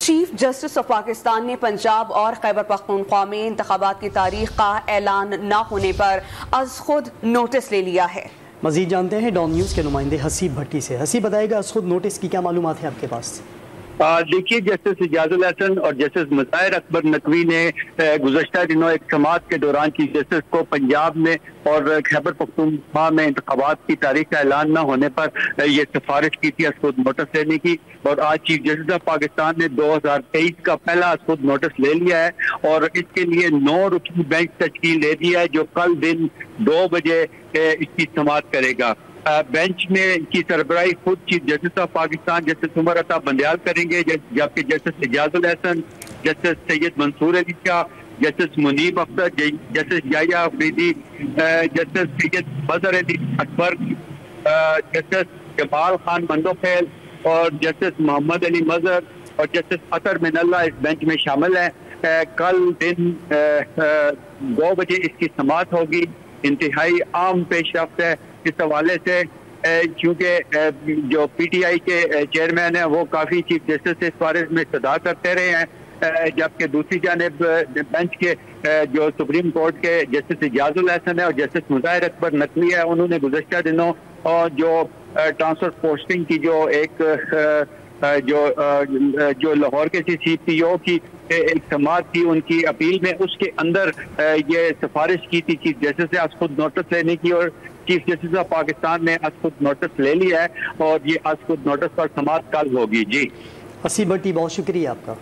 Chief justice of Pakistan نے پنجاب اور خیبر پختونخوا میں انتخابات کی تاریخ کا اعلان نہ ہونے پر از خود نوٹس لے لیا ہے۔ مزید جانتے ہیں ڈان نیوز کے نمائندے حسیب بھٹی سے۔ حسیب بتائے گا از خود نوٹس کی کیا معلومات ہیں آپ کے پاس؟ دیکھیے، جسٹس اعجاز الحسن اور جسٹس مظاہر اکبر نقوی نے گزشتہ دنوں ایک سماعت کے دوران چیف جسٹس کو پنجاب میں اور خیبر پختونخوا میں انتخابات کی تاریخ کا اعلان نہ ہونے پر یہ سفارش کی تھی از خود نوٹس لینے کی، اور آج چیف جسٹس آف پاکستان نے 2023 کا پہلا از خود نوٹس لے لیا ہے اور اس کے لیے 9 رکنی بینچ تشکیل دے دیا ہے جو کل دن 2 بجے اس کی سماعت کرے گا۔ بینچ میں کی سربراہی خود chief justice of Pakistan justice Umar Ata Bandial کریں گے، جبکہ justice Ijaz ul Ahsan, justice Syed Mansoor Ali Shah, justice Munib Akhtar, justice Yahya Afridi, justice Syed Badar Ali Akbar, justice Jamal Khan Mandokhail اور جسٹس محمد علی مظہر اور جسٹس اطہر من اللہ اس بینچ میں شامل ہیں۔ کل دن 2 بجے اس کی سماعت ہوگی۔ انتہائی عام پیش رفت ہے اس حوالے سے، کیونکہ جو پی ٹی آئی کے چیئرمین ہیں وہ کافی چیف جسٹس سے اس بارے میں صدا کرتے رہے ہیں، جبکہ دوسری جانب بینچ کے جو سپریم کورٹ کے جسٹس اعجاز الحسن ہے اور جسٹس مظاہر اکبر نقوی ہے، انہوں نے گزشتہ دنوں جو ٹرانسفر پوسٹنگ کی جو لاہور کے سی پی او کی ایک سماعت تھی، ان کی اپیل میں اس کے اندر یہ سفارش کی تھی چیف جسٹس سے از خود نوٹس لینے کی، اور چیف جسٹس آف پاکستان نے از خود نوٹس لے لیا ہے اور یہ از خود نوٹس پر سماعت کل ہوگی۔ جی حسیب بھٹی، بہت شکریہ آپ کا۔